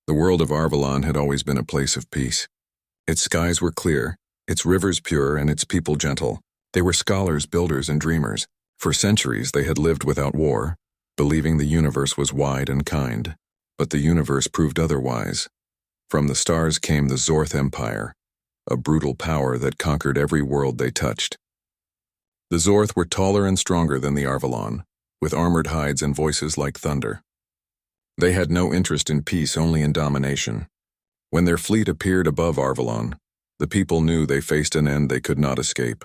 The world of Arvalon had always been a place of peace. Its skies were clear, its rivers pure, and its people gentle. They were scholars, builders, and dreamers. For centuries they had lived without war, believing the universe was wide and kind. But the universe proved otherwise. From the stars came the Zorth Empire, a brutal power that conquered every world they touched. The Zorth were taller and stronger than the Arvalon, with armored hides and voices like thunder. They had no interest in peace, only in domination. When their fleet appeared above Arvalon, the people knew they faced an end they could not escape.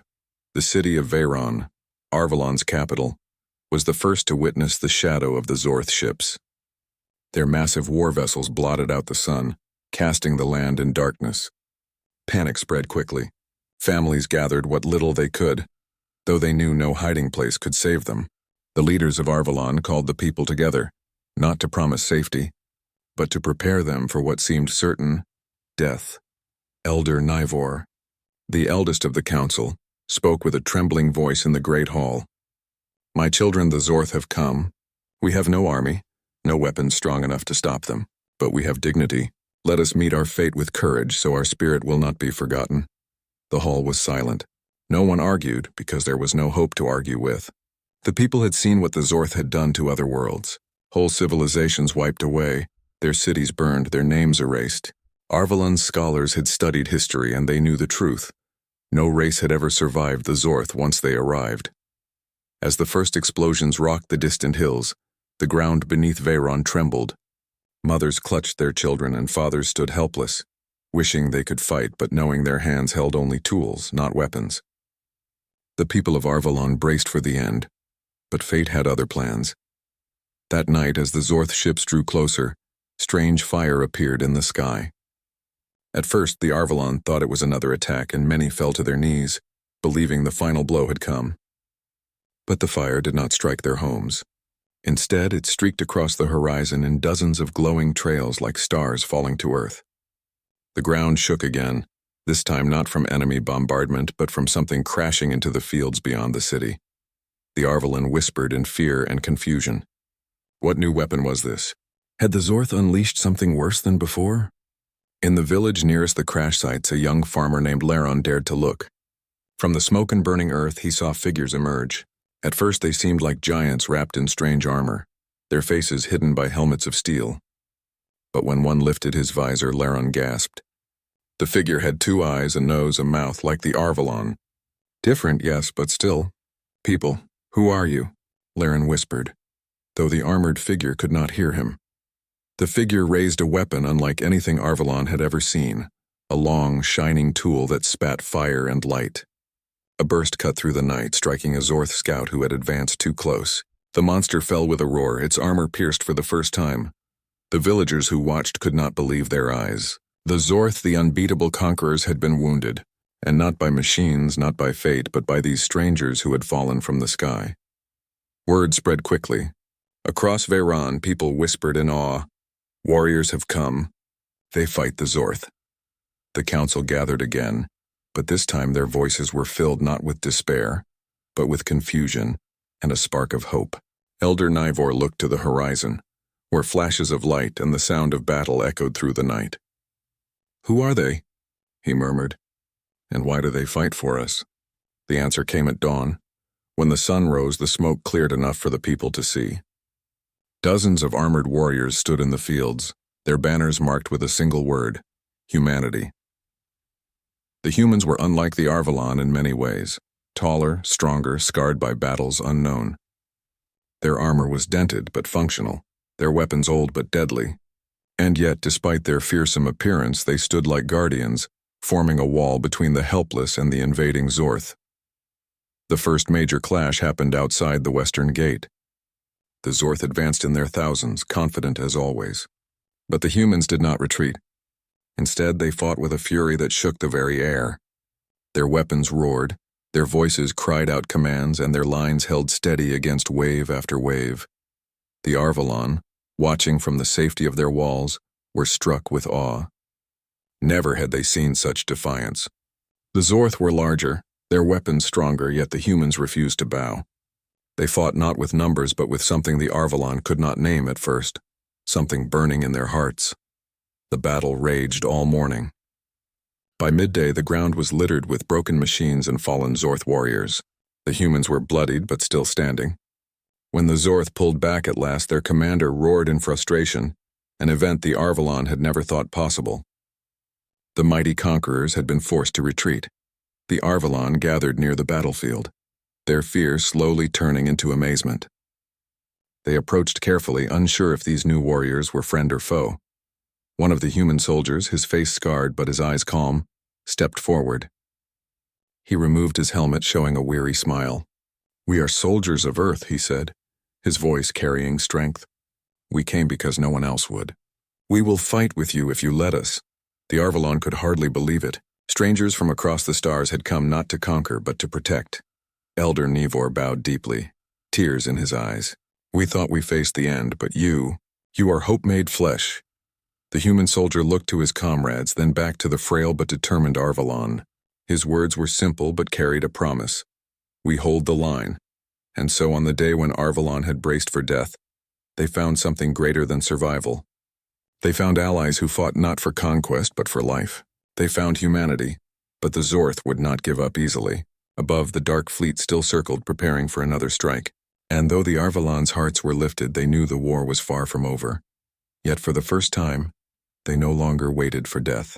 The city of Veyron, Arvalon's capital, was the first to witness the shadow of the Zorth ships. Their massive war vessels blotted out the sun, casting the land in darkness. Panic spread quickly. Families gathered what little they could, though they knew no hiding place could save them. The leaders of Arvalon called the people together, not to promise safety, but to prepare them for what seemed certain: death. Elder Nivor, the eldest of the council, spoke with a trembling voice in the great hall. "My children, the Zorth have come. We have no army, no weapons strong enough to stop them, but we have dignity. Let us meet our fate with courage, so our spirit will not be forgotten." The hall was silent. No one argued, because there was no hope to argue with. The people had seen what the Zorth had done to other worlds. Whole civilizations wiped away, their cities burned, their names erased. Arvalon's scholars had studied history, and they knew the truth. No race had ever survived the Zorth once they arrived. As the first explosions rocked the distant hills, the ground beneath Veyron trembled. Mothers clutched their children and fathers stood helpless, wishing they could fight but knowing their hands held only tools, not weapons. The people of Arvalon braced for the end, but fate had other plans. That night, as the Zorth ships drew closer, strange fire appeared in the sky. At first, the Arvalon thought it was another attack, and many fell to their knees, believing the final blow had come. But the fire did not strike their homes. Instead, it streaked across the horizon in dozens of glowing trails like stars falling to Earth. The ground shook again, this time not from enemy bombardment, but from something crashing into the fields beyond the city. The Arvalon whispered in fear and confusion. What new weapon was this? Had the Zorth unleashed something worse than before? In the village nearest the crash sites, a young farmer named Laron dared to look. From the smoke and burning earth, he saw figures emerge. At first, they seemed like giants wrapped in strange armor, their faces hidden by helmets of steel. But when one lifted his visor, Laron gasped. The figure had 2 eyes, a nose, a mouth, like the Arvalon. Different, yes, but still. "People, who are you?" Laron whispered, though the armored figure could not hear him. The figure raised a weapon unlike anything Arvalon had ever seen, a long, shining tool that spat fire and light. A burst cut through the night, striking a Zorth scout who had advanced too close. The monster fell with a roar, its armor pierced for the first time. The villagers who watched could not believe their eyes. The Zorth, the unbeatable conquerors, had been wounded, and not by machines, not by fate, but by these strangers who had fallen from the sky. Word spread quickly. Across Veyron, people whispered in awe, "Warriors have come. They fight the Zorth." The council gathered again, but this time their voices were filled not with despair, but with confusion and a spark of hope. Elder Nivor looked to the horizon, where flashes of light and the sound of battle echoed through the night. "Who are they?" he murmured. "And why do they fight for us?" The answer came at dawn. When the sun rose, the smoke cleared enough for the people to see. Dozens of armored warriors stood in the fields, their banners marked with a single word: humanity. The humans were unlike the Arvalon in many ways, taller, stronger, scarred by battles unknown. Their armor was dented but functional, their weapons old but deadly. And yet, despite their fearsome appearance, they stood like guardians, forming a wall between the helpless and the invading Zorth. The first major clash happened outside the western gate. The Zorth advanced in their thousands, confident as always. But the humans did not retreat. Instead, they fought with a fury that shook the very air. Their weapons roared, their voices cried out commands, and their lines held steady against wave after wave. The Arvalon, watching from the safety of their walls, were struck with awe. Never had they seen such defiance. The Zorth were larger, their weapons stronger, yet the humans refused to bow. They fought not with numbers but with something the Arvalon could not name at first, something burning in their hearts. The battle raged all morning. By midday, the ground was littered with broken machines and fallen Zorth warriors. The humans were bloodied but still standing. When the Zorth pulled back at last, their commander roared in frustration, an event the Arvalon had never thought possible. The mighty conquerors had been forced to retreat. The Arvalon gathered near the battlefield, their fear slowly turning into amazement. They approached carefully, unsure if these new warriors were friend or foe. One of the human soldiers, his face scarred but his eyes calm, stepped forward. He removed his helmet, showing a weary smile. "We are soldiers of Earth," he said, his voice carrying strength. "We came because no one else would. We will fight with you if you let us." The Arvalon could hardly believe it. Strangers from across the stars had come not to conquer but to protect. Elder Nivor bowed deeply, tears in his eyes. "We thought we faced the end, but you are hope made flesh." The human soldier looked to his comrades, then back to the frail but determined Arvalon. His words were simple but carried a promise. "We hold the line." And so on the day when Arvalon had braced for death, they found something greater than survival. They found allies who fought not for conquest but for life. They found humanity, but the Zorth would not give up easily. Above, the dark fleet still circled, preparing for another strike. And though the Arvalon's hearts were lifted, they knew the war was far from over. Yet for the first time, they no longer waited for death.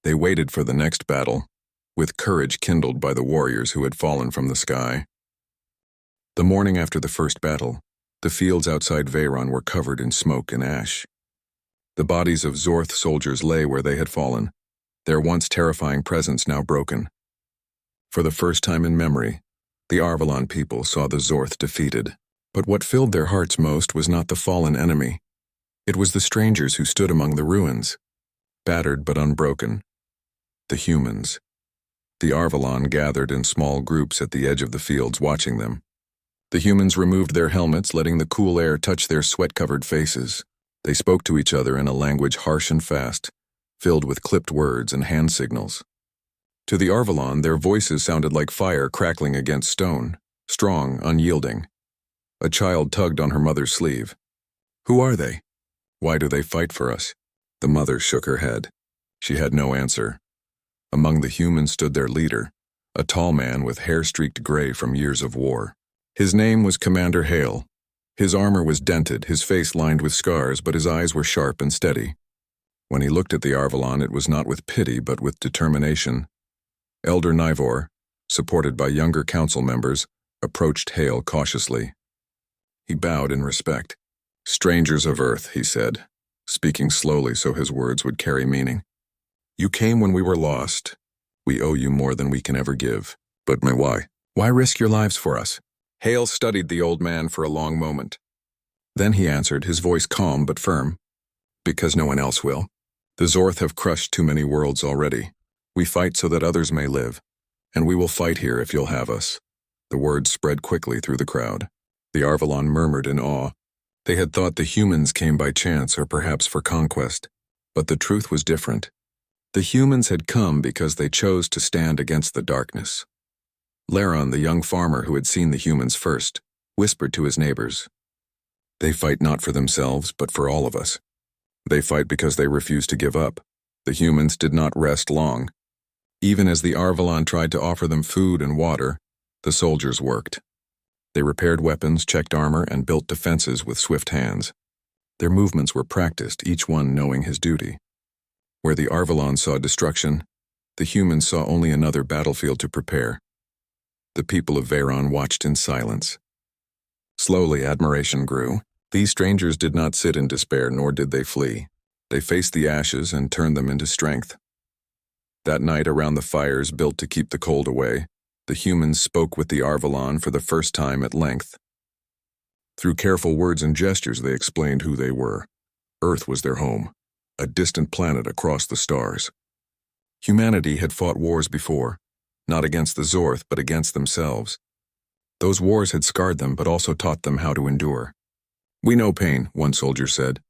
They waited for the next battle, with courage kindled by the warriors who had fallen from the sky. The morning after the first battle, the fields outside Veyron were covered in smoke and ash. The bodies of Zorth soldiers lay where they had fallen, their once terrifying presence now broken. For the first time in memory, the Arvalon people saw the Zorth defeated. But what filled their hearts most was not the fallen enemy. It was the strangers who stood among the ruins, battered but unbroken. The humans. The Arvalon gathered in small groups at the edge of the fields, watching them. The humans removed their helmets, letting the cool air touch their sweat-covered faces. They spoke to each other in a language harsh and fast, filled with clipped words and hand signals. To the Arvalon, their voices sounded like fire crackling against stone, strong, unyielding. A child tugged on her mother's sleeve. "Who are they? Why do they fight for us?" The mother shook her head. She had no answer. Among the humans stood their leader, a tall man with hair streaked gray from years of war. His name was Commander Hale. His armor was dented, his face lined with scars, but his eyes were sharp and steady. When he looked at the Arvalon, it was not with pity, but with determination. Elder Nivor, supported by younger council members, approached Hale cautiously. He bowed in respect. "Strangers of Earth," he said, speaking slowly so his words would carry meaning. "You came when we were lost. We owe you more than we can ever give. But why? Why risk your lives for us?" Hale studied the old man for a long moment. Then he answered, his voice calm but firm. "Because no one else will. The Zorth have crushed too many worlds already. We fight so that others may live, and we will fight here if you'll have us." The words spread quickly through the crowd. The Arvalon murmured in awe. They had thought the humans came by chance or perhaps for conquest, but the truth was different. The humans had come because they chose to stand against the darkness. Laron, the young farmer who had seen the humans first, whispered to his neighbors, "They fight not for themselves, but for all of us. They fight because they refuse to give up." The humans did not rest long. Even as the Arvalon tried to offer them food and water, the soldiers worked. They repaired weapons, checked armor, and built defenses with swift hands. Their movements were practiced, each one knowing his duty. Where the Arvalon saw destruction, the humans saw only another battlefield to prepare. The people of Veyron watched in silence. Slowly, admiration grew. These strangers did not sit in despair, nor did they flee. They faced the ashes and turned them into strength. That night, around the fires built to keep the cold away, the humans spoke with the Arvalon for the first time at length. Through careful words and gestures, they explained who they were. Earth was their home, a distant planet across the stars. Humanity had fought wars before, not against the Zorth, but against themselves. Those wars had scarred them, but also taught them how to endure. "We know pain," one soldier said.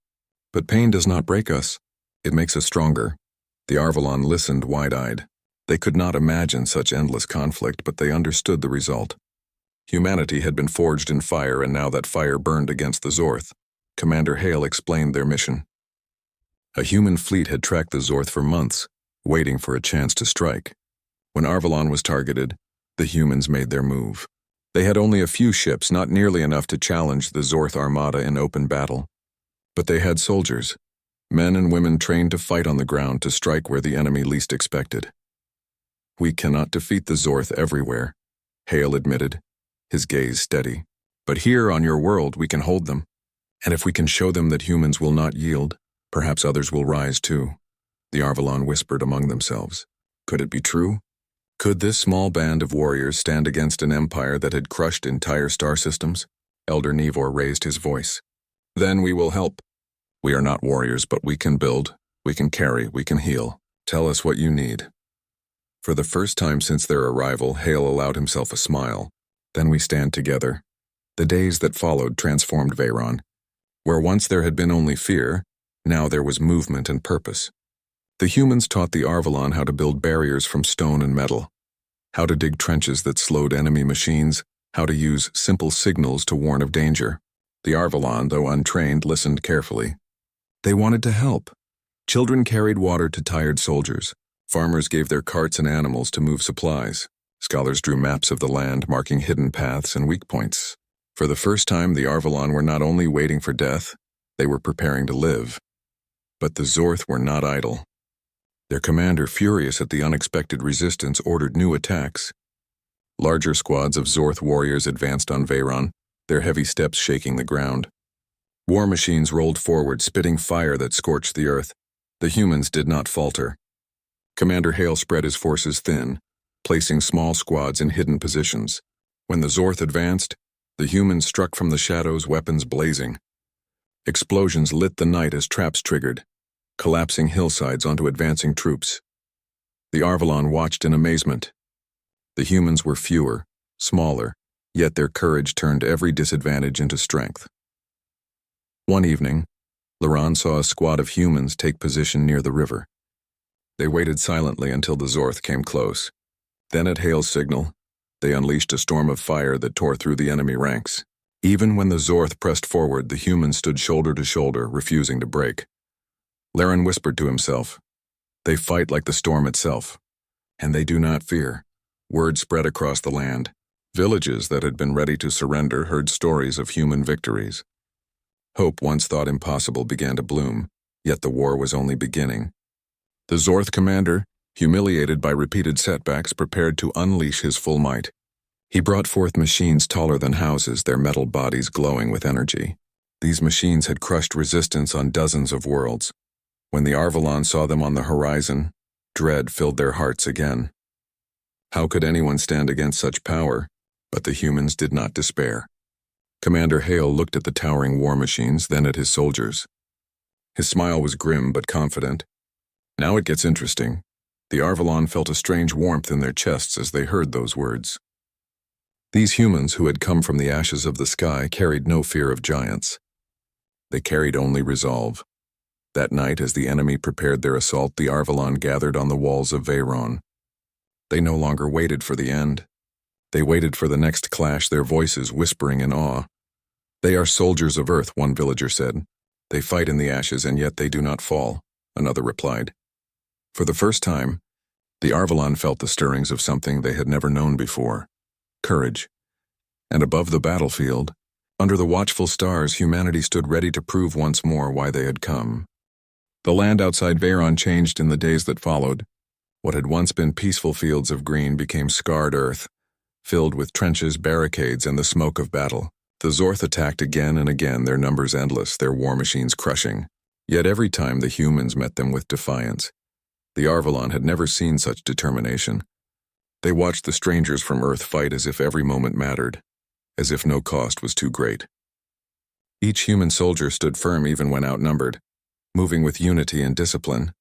"But pain does not break us. It makes us stronger." The Arvalon listened wide-eyed. They could not imagine such endless conflict, but they understood the result. Humanity had been forged in fire, and now that fire burned against the Zorth. Commander Hale explained their mission. A human fleet had tracked the Zorth for months, waiting for a chance to strike. When Arvalon was targeted, the humans made their move. They had only a few ships, not nearly enough to challenge the Zorth armada in open battle. But they had soldiers, men and women trained to fight on the ground to strike where the enemy least expected. "We cannot defeat the Zorth everywhere," Hale admitted, his gaze steady. "But here on your world we can hold them. And if we can show them that humans will not yield, perhaps others will rise too." The Arvalon whispered among themselves. Could it be true? Could this small band of warriors stand against an empire that had crushed entire star systems? Elder Nevor raised his voice. "Then we will help. We are not warriors, but we can build, we can carry, we can heal. Tell us what you need." For the first time since their arrival, Hale allowed himself a smile. "Then we stand together." The days that followed transformed Veyron. Where once there had been only fear, now there was movement and purpose. The humans taught the Arvalon how to build barriers from stone and metal, how to dig trenches that slowed enemy machines, how to use simple signals to warn of danger. The Arvalon, though untrained, listened carefully. They wanted to help. Children carried water to tired soldiers. Farmers gave their carts and animals to move supplies. Scholars drew maps of the land, marking hidden paths and weak points. For the first time, the Arvalon were not only waiting for death, they were preparing to live. But the Zorth were not idle. Their commander, furious at the unexpected resistance, ordered new attacks. Larger squads of Zorth warriors advanced on Veyron, their heavy steps shaking the ground. War machines rolled forward, spitting fire that scorched the earth. The humans did not falter. Commander Hale spread his forces thin, placing small squads in hidden positions. When the Zorth advanced, the humans struck from the shadows, weapons blazing. Explosions lit the night as traps triggered, collapsing hillsides onto advancing troops. The Arvalon watched in amazement. The humans were fewer, smaller, yet their courage turned every disadvantage into strength. One evening, Laron saw a squad of humans take position near the river. They waited silently until the Zorth came close. Then at Hale's signal, they unleashed a storm of fire that tore through the enemy ranks. Even when the Zorth pressed forward, the humans stood shoulder to shoulder, refusing to break. Laron whispered to himself, "They fight like the storm itself, and they do not fear." Word spread across the land. Villages that had been ready to surrender heard stories of human victories. Hope, once thought impossible, began to bloom, yet the war was only beginning. The Zorth commander, humiliated by repeated setbacks, prepared to unleash his full might. He brought forth machines taller than houses, their metal bodies glowing with energy. These machines had crushed resistance on dozens of worlds. When the Arvalon saw them on the horizon, dread filled their hearts again. How could anyone stand against such power? But the humans did not despair. Commander Hale looked at the towering war machines, then at his soldiers. His smile was grim but confident. "Now it gets interesting." The Arvalon felt a strange warmth in their chests as they heard those words. These humans who had come from the ashes of the sky carried no fear of giants. They carried only resolve. That night, as the enemy prepared their assault, the Arvalon gathered on the walls of Veyron. They no longer waited for the end. They waited for the next clash, their voices whispering in awe. "They are soldiers of Earth," one villager said. "They fight in the ashes, and yet they do not fall," another replied. For the first time, the Arvalon felt the stirrings of something they had never known before: courage. And above the battlefield, under the watchful stars, humanity stood ready to prove once more why they had come. The land outside Veyron changed in the days that followed. What had once been peaceful fields of green became scarred earth, filled with trenches, barricades, and the smoke of battle. The Zorth attacked again and again, their numbers endless, their war machines crushing. Yet every time the humans met them with defiance. The Arvalon had never seen such determination. They watched the strangers from Earth fight as if every moment mattered, as if no cost was too great. Each human soldier stood firm even when outnumbered, moving with unity and discipline.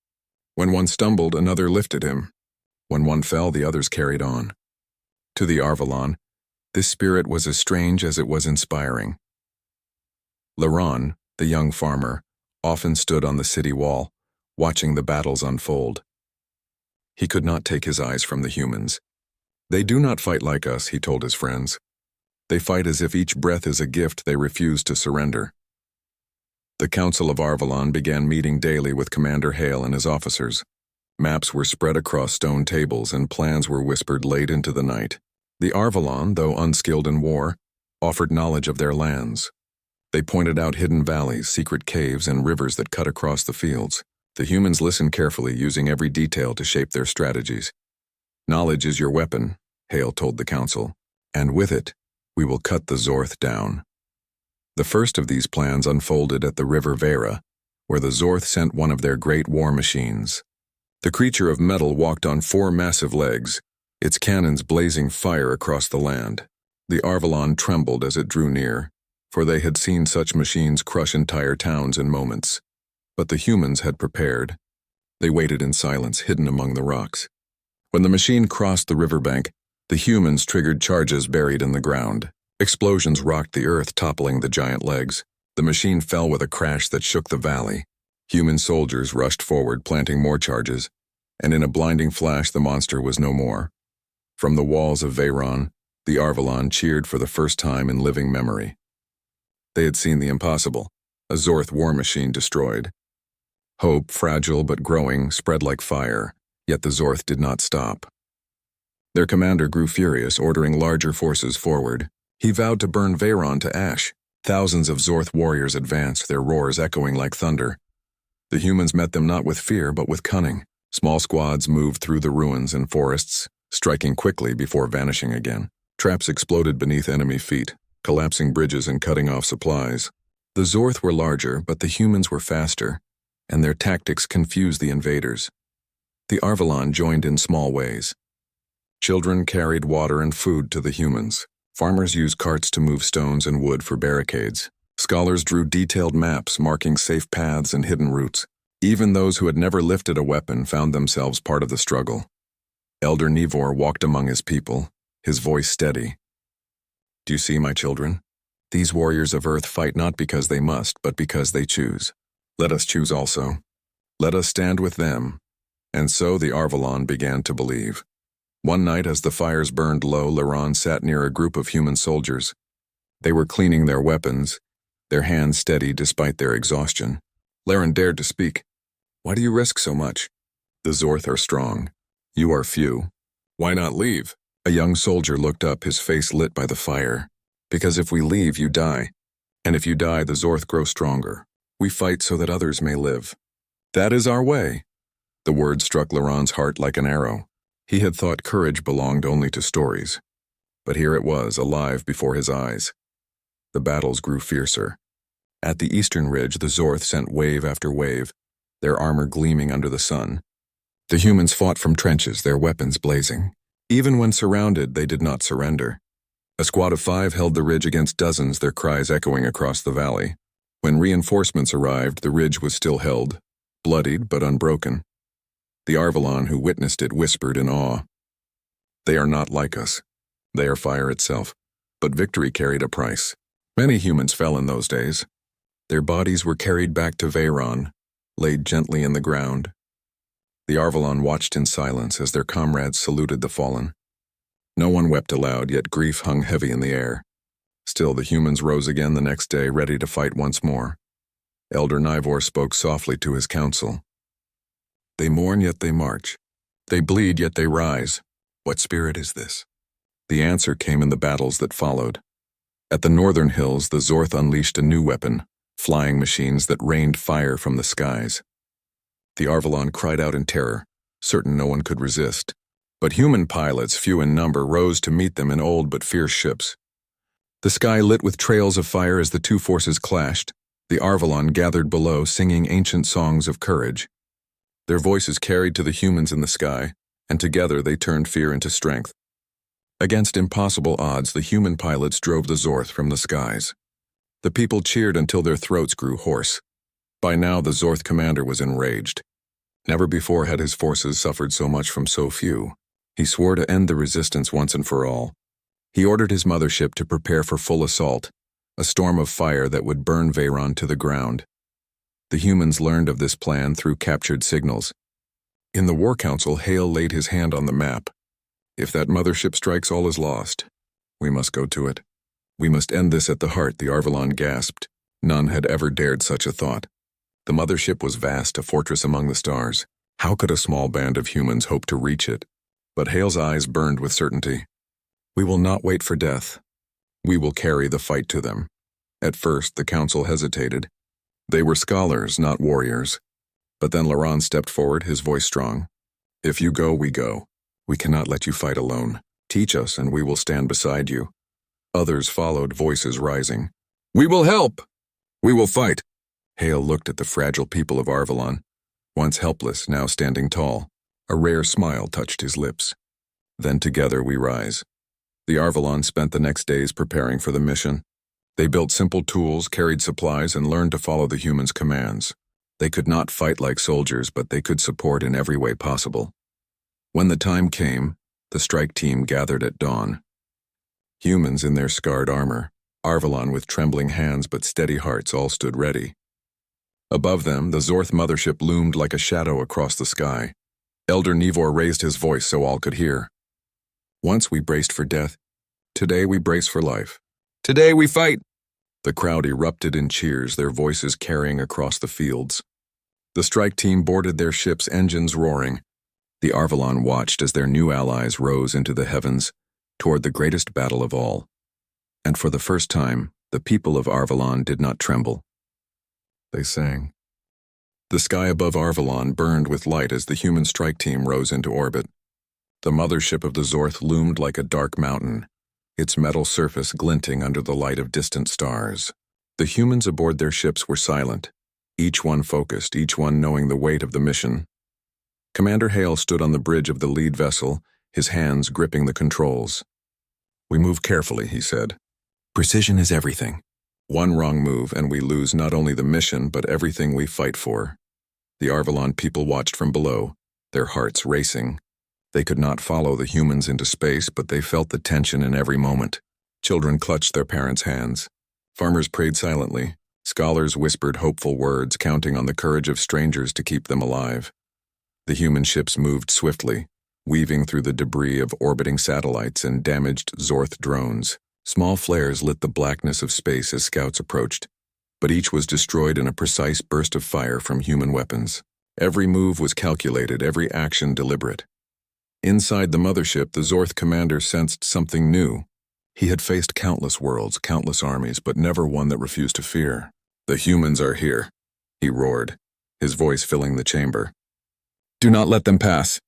When one stumbled, another lifted him. When one fell, the others carried on. To the Arvalon, this spirit was as strange as it was inspiring. Laron, the young farmer, often stood on the city wall, watching the battles unfold. He could not take his eyes from the humans. "They do not fight like us," he told his friends. "They fight as if each breath is a gift they refuse to surrender." The Council of Arvalon began meeting daily with Commander Hale and his officers. Maps were spread across stone tables and plans were whispered late into the night. The Arvalon, though unskilled in war, offered knowledge of their lands. They pointed out hidden valleys, secret caves, and rivers that cut across the fields. The humans listened carefully, using every detail to shape their strategies. "Knowledge is your weapon," Hale told the Council, "and with it, we will cut the Zorth down." The first of these plans unfolded at the River Vera, where the Zorth sent one of their great war machines. The creature of metal walked on 4 massive legs, its cannons blazing fire across the land. The Arvalon trembled as it drew near, for they had seen such machines crush entire towns in moments. But the humans had prepared. They waited in silence, hidden among the rocks. When the machine crossed the riverbank, the humans triggered charges buried in the ground. Explosions rocked the earth, toppling the giant legs. The machine fell with a crash that shook the valley. Human soldiers rushed forward, planting more charges, and in a blinding flash the monster was no more. From the walls of Veyron, the Arvalon cheered for the first time in living memory. They had seen the impossible, a Zorth war machine destroyed. Hope, fragile but growing, spread like fire, yet the Zorth did not stop. Their commander grew furious, ordering larger forces forward. He vowed to burn Veyron to ash. Thousands of Zorth warriors advanced, their roars echoing like thunder. The humans met them not with fear, but with cunning. Small squads moved through the ruins and forests, striking quickly before vanishing again. Traps exploded beneath enemy feet, collapsing bridges and cutting off supplies. The Zorth were larger, but the humans were faster, and their tactics confused the invaders. The Arvalon joined in small ways. Children carried water and food to the humans. Farmers used carts to move stones and wood for barricades. Scholars drew detailed maps marking safe paths and hidden routes. Even those who had never lifted a weapon found themselves part of the struggle. Elder Nivor walked among his people, his voice steady. "Do you see, my children? These warriors of Earth fight not because they must, but because they choose. Let us choose also. Let us stand with them." And so the Arvalon began to believe. One night, as the fires burned low, Laron sat near a group of human soldiers. They were cleaning their weapons, their hands steady despite their exhaustion. Laron dared to speak. "Why do you risk so much? The Zorth are strong. You are few. Why not leave?" A young soldier looked up, his face lit by the fire. "Because if we leave, you die. And if you die, the Zorth grow stronger. We fight so that others may live. That is our way." The word struck Laron's heart like an arrow. He had thought courage belonged only to stories. But here it was, alive before his eyes. The battles grew fiercer. At the eastern ridge, the Zorth sent wave after wave, their armor gleaming under the sun. The humans fought from trenches, their weapons blazing. Even when surrounded, they did not surrender. A squad of 5 held the ridge against dozens, their cries echoing across the valley. When reinforcements arrived, the ridge was still held, bloodied but unbroken. The Arvalon who witnessed it whispered in awe. "They are not like us. They are fire itself." But victory carried a price. Many humans fell in those days. Their bodies were carried back to Veyron, laid gently in the ground. The Arvalon watched in silence as their comrades saluted the fallen. No one wept aloud, yet grief hung heavy in the air. Still, the humans rose again the next day, ready to fight once more. Elder Nivor spoke softly to his council. "They mourn, yet they march. They bleed, yet they rise. What spirit is this?" The answer came in the battles that followed. At the northern hills, the Zorth unleashed a new weapon, flying machines that rained fire from the skies. The Arvalon cried out in terror, certain no one could resist. But human pilots, few in number, rose to meet them in old but fierce ships. The sky lit with trails of fire as the two forces clashed. The Arvalon gathered below, singing ancient songs of courage. Their voices carried to the humans in the sky, and together they turned fear into strength. Against impossible odds, the human pilots drove the Zorth from the skies. The people cheered until their throats grew hoarse. By now, the Zorth commander was enraged. Never before had his forces suffered so much from so few. He swore to end the resistance once and for all. He ordered his mothership to prepare for full assault, a storm of fire that would burn Veyron to the ground. The humans learned of this plan through captured signals. In the War Council, Hale laid his hand on the map. "If that mothership strikes, all is lost. We must go to it. We must end this at the heart," the Arvalon gasped. None had ever dared such a thought. The mothership was vast, a fortress among the stars. How could a small band of humans hope to reach it? But Hale's eyes burned with certainty. We will not wait for death. We will carry the fight to them. At first, the council hesitated. They were scholars, not warriors. But then Laurent stepped forward, his voice strong. If you go, we go. We cannot let you fight alone. Teach us, and we will stand beside you. Others followed, voices rising. We will help! We will fight! Hale looked at the fragile people of Arvalon. Once helpless, now standing tall. A rare smile touched his lips. Then together we rise. The Arvalon spent the next days preparing for the mission. They built simple tools, carried supplies, and learned to follow the humans' commands. They could not fight like soldiers, but they could support in every way possible. When the time came, the strike team gathered at dawn. Humans in their scarred armor, Arvalon with trembling hands but steady hearts, all stood ready. Above them, the Zorth mothership loomed like a shadow across the sky. Elder Nivor raised his voice so all could hear. Once we braced for death. Today we brace for life. Today we fight! The crowd erupted in cheers, their voices carrying across the fields. The strike team boarded their ships, engines roaring. The Arvalon watched as their new allies rose into the heavens toward the greatest battle of all. And for the first time, the people of Arvalon did not tremble. They sang. The sky above Arvalon burned with light as the human strike team rose into orbit. The mothership of the Zorth loomed like a dark mountain, its metal surface glinting under the light of distant stars. The humans aboard their ships were silent, each one focused, each one knowing the weight of the mission. Commander Hale stood on the bridge of the lead vessel, his hands gripping the controls. We move carefully, he said. Precision is everything. One wrong move and we lose not only the mission but everything we fight for. The Arvalon people watched from below, their hearts racing. They could not follow the humans into space, but they felt the tension in every moment. Children clutched their parents' hands. Farmers prayed silently. Scholars whispered hopeful words, counting on the courage of strangers to keep them alive. The human ships moved swiftly, weaving through the debris of orbiting satellites and damaged Zorth drones. Small flares lit the blackness of space as scouts approached, but each was destroyed in a precise burst of fire from human weapons. Every move was calculated, every action deliberate. Inside the mothership, the Zorth commander sensed something new. He had faced countless worlds, countless armies, but never one that refused to fear. The humans are here, he roared, his voice filling the chamber. Do not let them pass.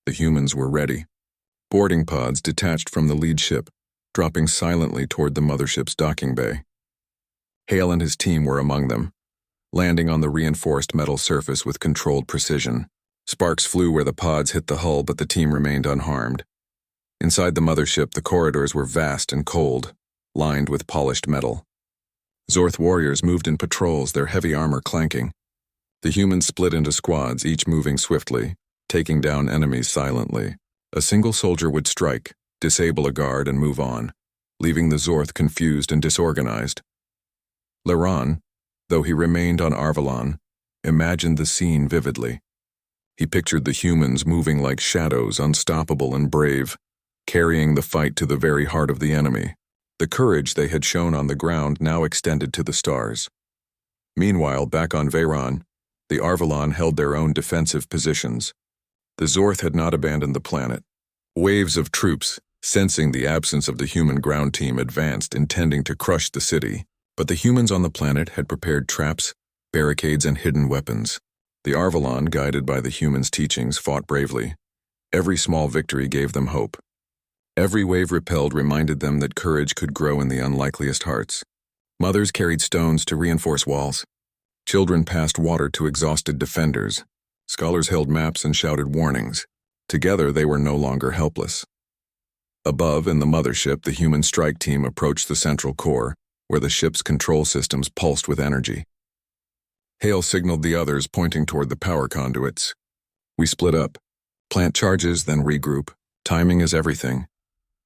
The humans were ready. Boarding pods detached from the lead ship, dropping silently toward the mothership's docking bay. Hale and his team were among them, landing on the reinforced metal surface with controlled precision. Sparks flew where the pods hit the hull, but the team remained unharmed. Inside the mothership, the corridors were vast and cold, lined with polished metal. Zorth warriors moved in patrols, their heavy armor clanking. The humans split into squads, each moving swiftly, taking down enemies silently. A single soldier would strike, disable a guard, and move on, leaving the Zorth confused and disorganized. Laurent, though he remained on Arvalon, imagined the scene vividly. He pictured the humans moving like shadows, unstoppable and brave, carrying the fight to the very heart of the enemy. The courage they had shown on the ground now extended to the stars. Meanwhile, back on Veyron, the Arvalon held their own defensive positions. The Zorth had not abandoned the planet. Waves of troops, sensing the absence of the human ground team, advanced, intending to crush the city. But the humans on the planet had prepared traps, barricades, and hidden weapons. The Arvalon, guided by the humans' teachings, fought bravely. Every small victory gave them hope. Every wave repelled reminded them that courage could grow in the unlikeliest hearts. Mothers carried stones to reinforce walls. Children passed water to exhausted defenders. Scholars held maps and shouted warnings. Together, they were no longer helpless. Above, in the mothership, the human strike team approached the central core, where the ship's control systems pulsed with energy. Hale signaled the others, pointing toward the power conduits. We split up. Plant charges, then regroup. Timing is everything.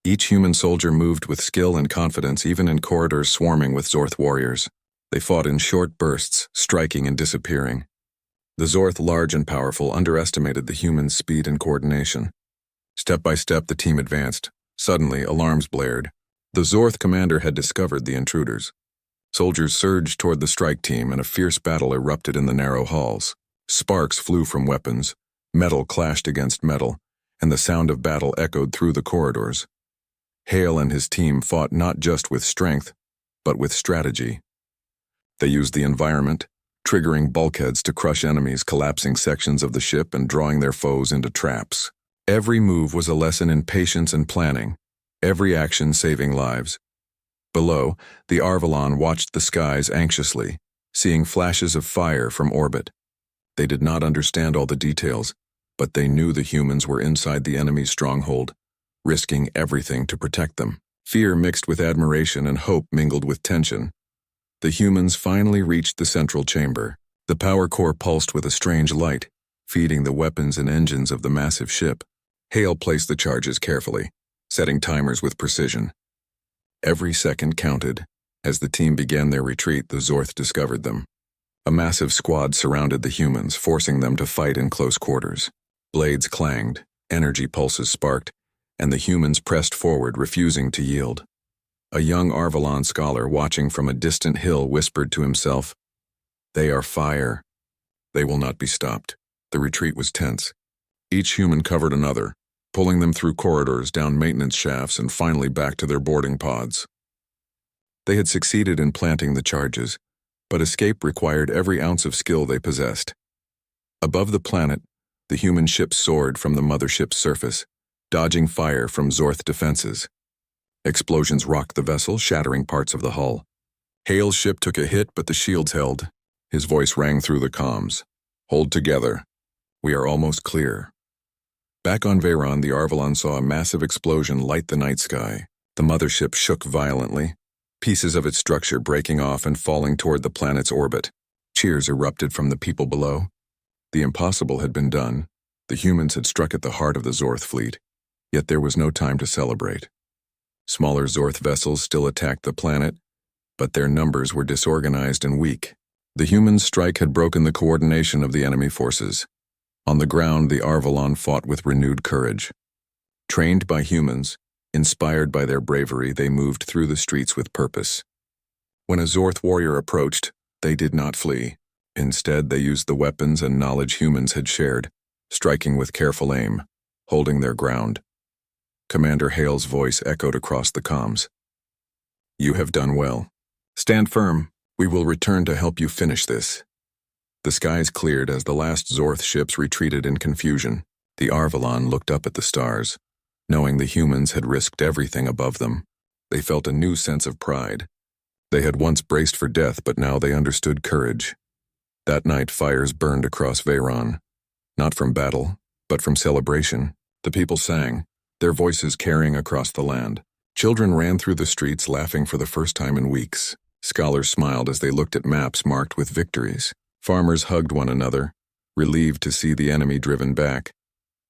Each human soldier moved with skill and confidence, even in corridors swarming with Zorth warriors. They fought in short bursts, striking and disappearing. The Zorth, large and powerful, underestimated the humans' speed and coordination. Step by step, the team advanced. Suddenly, alarms blared. The Zorth commander had discovered the intruders. Soldiers surged toward the strike team, and a fierce battle erupted in the narrow halls. Sparks flew from weapons, metal clashed against metal, and the sound of battle echoed through the corridors. Hale and his team fought not just with strength, but with strategy. They used the environment, triggering bulkheads to crush enemies, collapsing sections of the ship and drawing their foes into traps. Every move was a lesson in patience and planning, every action saving lives. Below, the Arvalon watched the skies anxiously, seeing flashes of fire from orbit. They did not understand all the details, but they knew the humans were inside the enemy's stronghold, risking everything to protect them. Fear mixed with admiration and hope mingled with tension. The humans finally reached the central chamber. The power core pulsed with a strange light, feeding the weapons and engines of the massive ship. Hale placed the charges carefully, setting timers with precision. Every second counted. As the team began their retreat, the Zorth discovered them. A massive squad surrounded the humans, forcing them to fight in close quarters. Blades clanged, energy pulses sparked, and the humans pressed forward, refusing to yield. A young Arvalon scholar watching from a distant hill whispered to himself, "They are fire. They will not be stopped." The retreat was tense. Each human covered another, pulling them through corridors, down maintenance shafts, and finally back to their boarding pods. They had succeeded in planting the charges, but escape required every ounce of skill they possessed. Above the planet, the human ship soared from the mothership's surface, dodging fire from Zorth defenses. Explosions rocked the vessel, shattering parts of the hull. Hale's ship took a hit, but the shields held. His voice rang through the comms. "Hold together. We are almost clear." Back on Veyron, the Arvalon saw a massive explosion light the night sky. The mothership shook violently, pieces of its structure breaking off and falling toward the planet's orbit. Cheers erupted from the people below. The impossible had been done. The humans had struck at the heart of the Zorth fleet, yet there was no time to celebrate. Smaller Zorth vessels still attacked the planet, but their numbers were disorganized and weak. The humans' strike had broken the coordination of the enemy forces. On the ground, the Arvalon fought with renewed courage. Trained by humans, inspired by their bravery, they moved through the streets with purpose. When a Zorth warrior approached, they did not flee. Instead, they used the weapons and knowledge humans had shared, striking with careful aim, holding their ground. Commander Hale's voice echoed across the comms. "You have done well. Stand firm. We will return to help you finish this." The skies cleared as the last Zorth ships retreated in confusion. The Arvalon looked up at the stars, knowing the humans had risked everything above them. They felt a new sense of pride. They had once braced for death, but now they understood courage. That night, fires burned across Veyron, not from battle, but from celebration. The people sang, their voices carrying across the land. Children ran through the streets laughing for the first time in weeks. Scholars smiled as they looked at maps marked with victories. Farmers hugged one another, relieved to see the enemy driven back.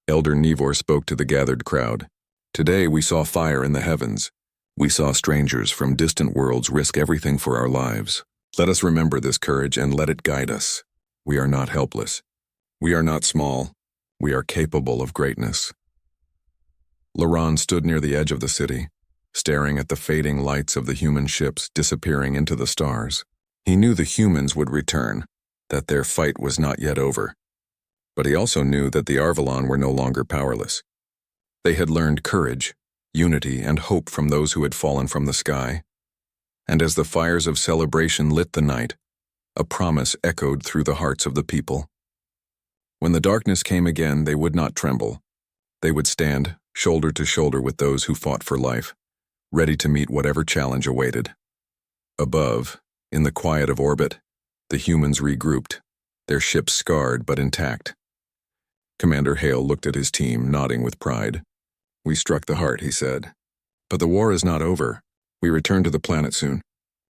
Elder Nivor spoke to the gathered crowd. "Today we saw fire in the heavens. We saw strangers from distant worlds risk everything for our lives. Let us remember this courage and let it guide us. We are not helpless. We are not small. We are capable of greatness." Laron stood near the edge of the city, staring at the fading lights of the human ships disappearing into the stars. He knew the humans would return, that their fight was not yet over. But he also knew that the Arvalon were no longer powerless. They had learned courage, unity, and hope from those who had fallen from the sky. And as the fires of celebration lit the night, a promise echoed through the hearts of the people. When the darkness came again, they would not tremble. They would stand, shoulder to shoulder with those who fought for life, ready to meet whatever challenge awaited. Above, in the quiet of orbit, the humans regrouped, their ships scarred but intact. Commander Hale looked at his team, nodding with pride. "We struck the heart," he said. "But the war is not over. We return to the planet soon.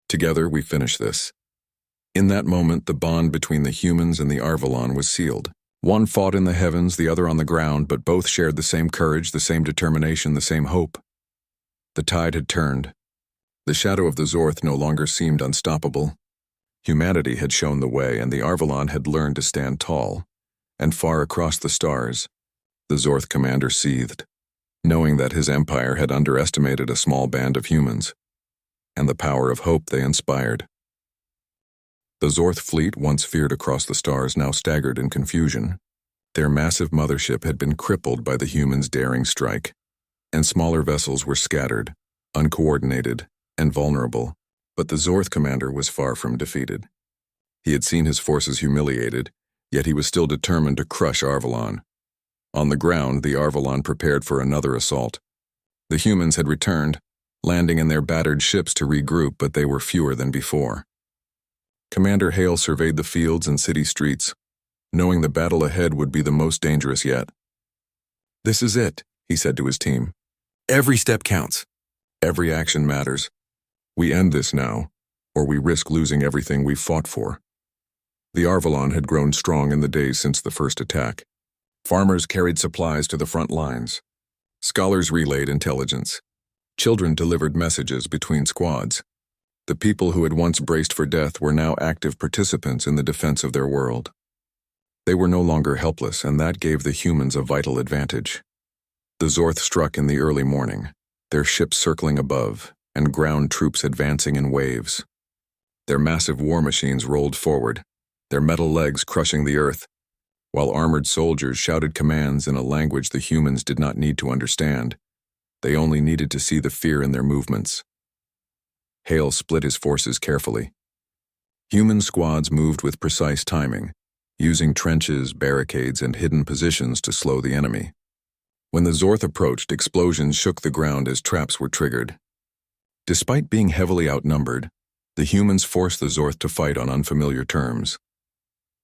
Together we finish this." In that moment, the bond between the humans and the Arvalon was sealed. One fought in the heavens, the other on the ground, but both shared the same courage, the same determination, the same hope. The tide had turned. The shadow of the Zorth no longer seemed unstoppable. Humanity had shown the way, and the Arvalon had learned to stand tall. And far across the stars, the Zorth commander seethed, knowing that his empire had underestimated a small band of humans, and the power of hope they inspired. The Zorth fleet, once feared across the stars, now staggered in confusion. Their massive mothership had been crippled by the humans' daring strike, and smaller vessels were scattered, uncoordinated, and vulnerable. But the Zorth commander was far from defeated. He had seen his forces humiliated, yet he was still determined to crush Arvalon. On the ground, the Arvalon prepared for another assault. The humans had returned, landing in their battered ships to regroup, but they were fewer than before. Commander Hale surveyed the fields and city streets, knowing the battle ahead would be the most dangerous yet. "This is it," he said to his team. "Every step counts. Every action matters. We end this now, or we risk losing everything we've fought for." The Arvalon had grown strong in the days since the first attack. Farmers carried supplies to the front lines. Scholars relayed intelligence. Children delivered messages between squads. The people who had once braced for death were now active participants in the defense of their world. They were no longer helpless, and that gave the humans a vital advantage. The Zorth struck in the early morning, their ships circling above, and ground troops advancing in waves. Their massive war machines rolled forward, their metal legs crushing the earth, while armored soldiers shouted commands in a language the humans did not need to understand. They only needed to see the fear in their movements. Hale split his forces carefully. Human squads moved with precise timing, using trenches, barricades, and hidden positions to slow the enemy. When the Zorth approached, explosions shook the ground as traps were triggered. Despite being heavily outnumbered, the humans forced the Zorth to fight on unfamiliar terms.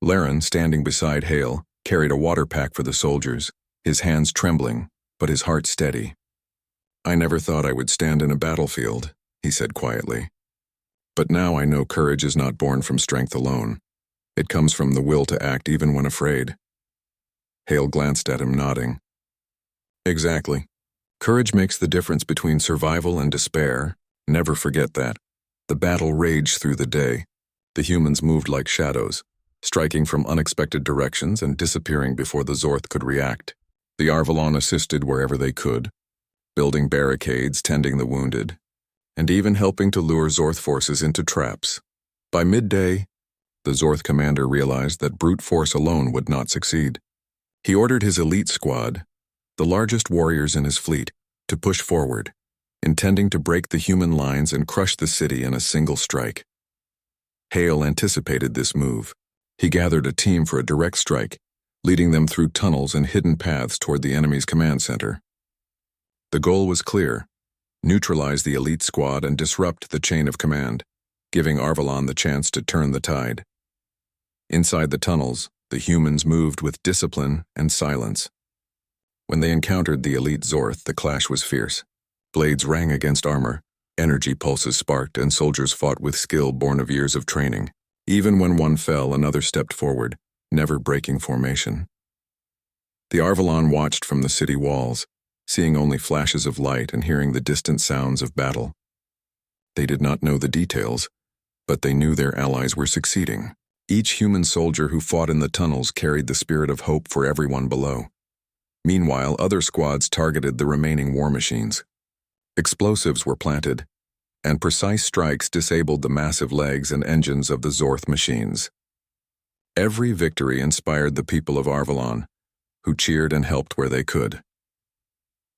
Laren, standing beside Hale, carried a water pack for the soldiers, his hands trembling, but his heart steady. "I never thought I would stand in a battlefield," he said quietly. "But now I know courage is not born from strength alone. It comes from the will to act even when afraid." Hale glanced at him, nodding. "Exactly. Courage makes the difference between survival and despair. Never forget that." The battle raged through the day. The humans moved like shadows, striking from unexpected directions and disappearing before the Zorth could react. The Arvalon assisted wherever they could, building barricades, tending the wounded, and even helping to lure Zorth forces into traps. By midday, the Zorth commander realized that brute force alone would not succeed. He ordered his elite squad, the largest warriors in his fleet, to push forward, intending to break the human lines and crush the city in a single strike. Hale anticipated this move. He gathered a team for a direct strike, leading them through tunnels and hidden paths toward the enemy's command center. The goal was clear: neutralize the elite squad and disrupt the chain of command, giving Arvalon the chance to turn the tide. Inside the tunnels, the humans moved with discipline and silence. When they encountered the elite Zorth, the clash was fierce. Blades rang against armor, energy pulses sparked, and soldiers fought with skill born of years of training. Even when one fell, another stepped forward, never breaking formation. The Arvalon watched from the city walls, seeing only flashes of light and hearing the distant sounds of battle. They did not know the details, but they knew their allies were succeeding. Each human soldier who fought in the tunnels carried the spirit of hope for everyone below. Meanwhile, other squads targeted the remaining war machines. Explosives were planted, and precise strikes disabled the massive legs and engines of the Zorth machines. Every victory inspired the people of Arvalon, who cheered and helped where they could.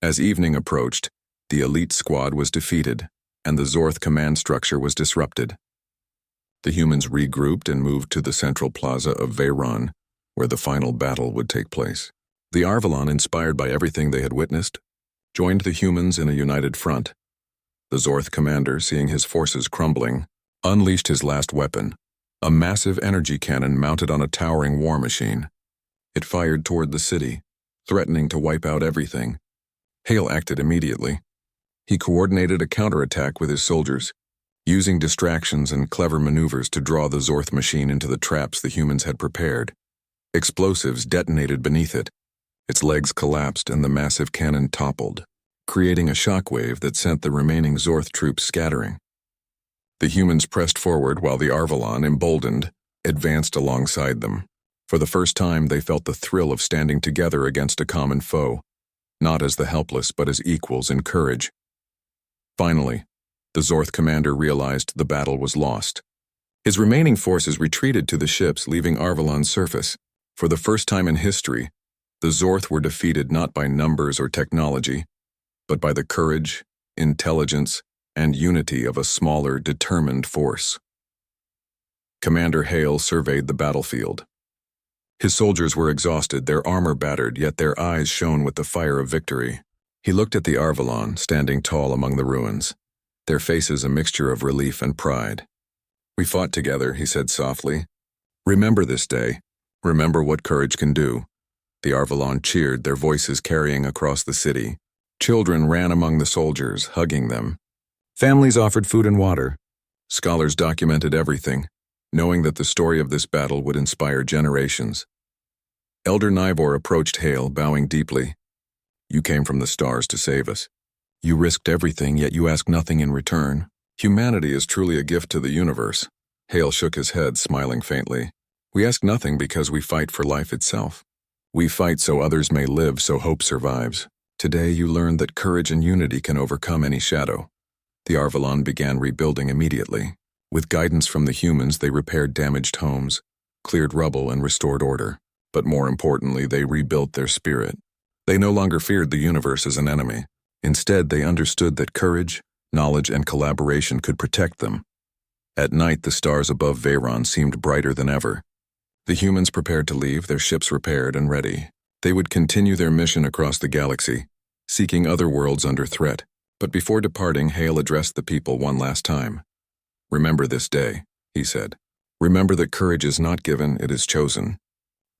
As evening approached, the elite squad was defeated, and the Zorth command structure was disrupted. The humans regrouped and moved to the central plaza of Veyron, where the final battle would take place. The Arvalon, inspired by everything they had witnessed, joined the humans in a united front. The Zorth commander, seeing his forces crumbling, unleashed his last weapon, a massive energy cannon mounted on a towering war machine. It fired toward the city, threatening to wipe out everything. Hale acted immediately. He coordinated a counterattack with his soldiers, using distractions and clever maneuvers to draw the Zorth machine into the traps the humans had prepared. Explosives detonated beneath it. Its legs collapsed and the massive cannon toppled, creating a shockwave that sent the remaining Zorth troops scattering. The humans pressed forward while the Arvalon, emboldened, advanced alongside them. For the first time, they felt the thrill of standing together against a common foe, not as the helpless but as equals in courage. Finally, the Zorth commander realized the battle was lost. His remaining forces retreated to the ships, leaving Arvalon's surface. For the first time in history, the Zorth were defeated not by numbers or technology, but by the courage, intelligence, and unity of a smaller, determined force. Commander Hale surveyed the battlefield. His soldiers were exhausted, their armor battered, yet their eyes shone with the fire of victory. He looked at the Arvalon, standing tall among the ruins, their faces a mixture of relief and pride. "We fought together," he said softly. "Remember this day. Remember what courage can do." The Arvalon cheered, their voices carrying across the city. Children ran among the soldiers, hugging them. Families offered food and water. Scholars documented everything, knowing that the story of this battle would inspire generations. Elder Nivor approached Hale, bowing deeply. "You came from the stars to save us. You risked everything, yet you asked nothing in return. Humanity is truly a gift to the universe." Hale shook his head, smiling faintly. "We ask nothing because we fight for life itself. We fight so others may live, so hope survives. Today you learned that courage and unity can overcome any shadow." The Arvalon began rebuilding immediately. With guidance from the humans, they repaired damaged homes, cleared rubble, and restored order. But more importantly, they rebuilt their spirit. They no longer feared the universe as an enemy. Instead, they understood that courage, knowledge, and collaboration could protect them. At night, the stars above Veyron seemed brighter than ever. The humans prepared to leave, their ships repaired and ready. They would continue their mission across the galaxy, seeking other worlds under threat. But before departing, Hale addressed the people one last time. "Remember this day," he said. "Remember that courage is not given, it is chosen.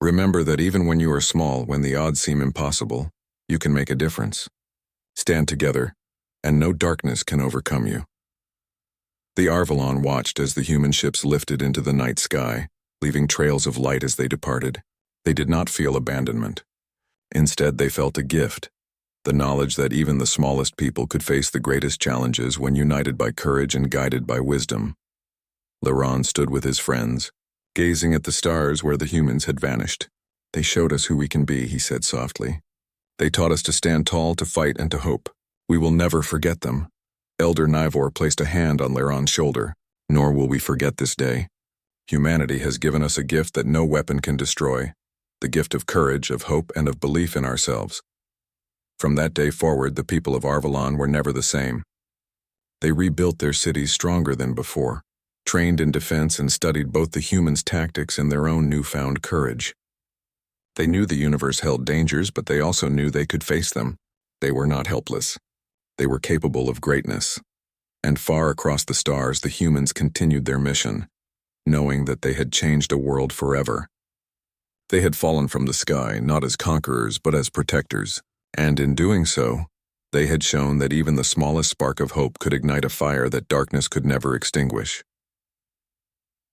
Remember that even when you are small, when the odds seem impossible, you can make a difference. Stand together, and no darkness can overcome you." The Arvalon watched as the human ships lifted into the night sky, leaving trails of light as they departed. They did not feel abandonment. Instead, they felt a gift, the knowledge that even the smallest people could face the greatest challenges when united by courage and guided by wisdom. Laron stood with his friends, gazing at the stars where the humans had vanished. "They showed us who we can be," he said softly. "They taught us to stand tall, to fight, and to hope. We will never forget them." Elder Nivor placed a hand on Laron's shoulder. "Nor will we forget this day. Humanity has given us a gift that no weapon can destroy, the gift of courage, of hope, and of belief in ourselves." From that day forward, the people of Arvalon were never the same. They rebuilt their cities stronger than before, trained in defense, and studied both the humans' tactics and their own newfound courage. They knew the universe held dangers, but they also knew they could face them. They were not helpless. They were capable of greatness. And far across the stars, the humans continued their mission, knowing that they had changed a world forever. They had fallen from the sky, not as conquerors, but as protectors. And in doing so, they had shown that even the smallest spark of hope could ignite a fire that darkness could never extinguish.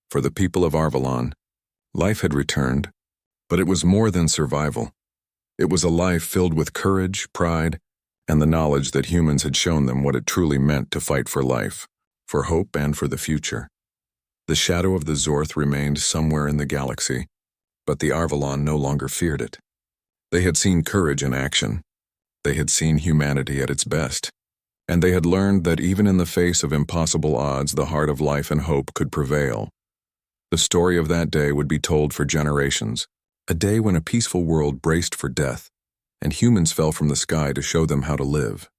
For the people of Arvalon, life had returned, but it was more than survival. It was a life filled with courage, pride, and the knowledge that humans had shown them what it truly meant to fight for life, for hope, and for the future. The shadow of the Zorth remained somewhere in the galaxy, but the Arvalon no longer feared it. They had seen courage in action. They had seen humanity at its best, and they had learned that even in the face of impossible odds, the heart of life and hope could prevail. The story of that day would be told for generations, a day when a peaceful world braced for death, and humans fell from the sky to show them how to live.